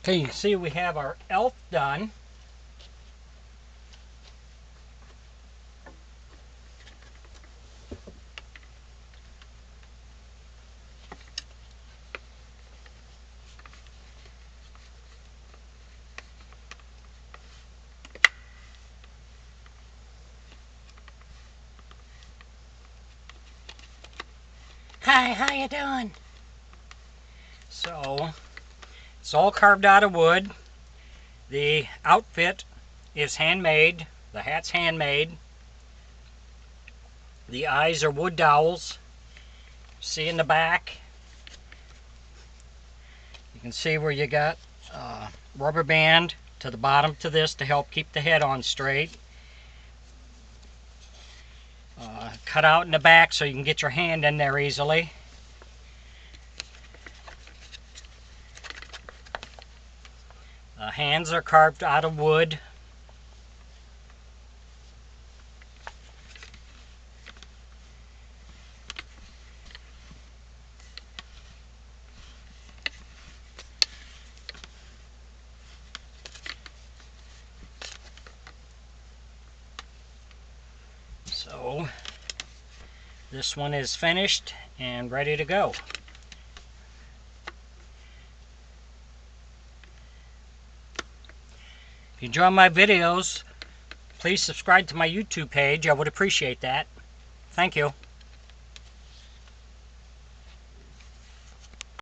Okay, you can see we have our elf done. Hi, how you doing? So, it's all carved out of wood. The outfit is handmade. The hat's handmade. The eyes are wood dowels. See in the back? You can see where you got rubber band to the bottom to this to help keep the head on straight. Cut out in the back so you can get your hand in there easily. The hands are carved out of wood. So this one is finished and ready to go. If you enjoy my videos, please subscribe to my YouTube page. I would appreciate that. Thank you.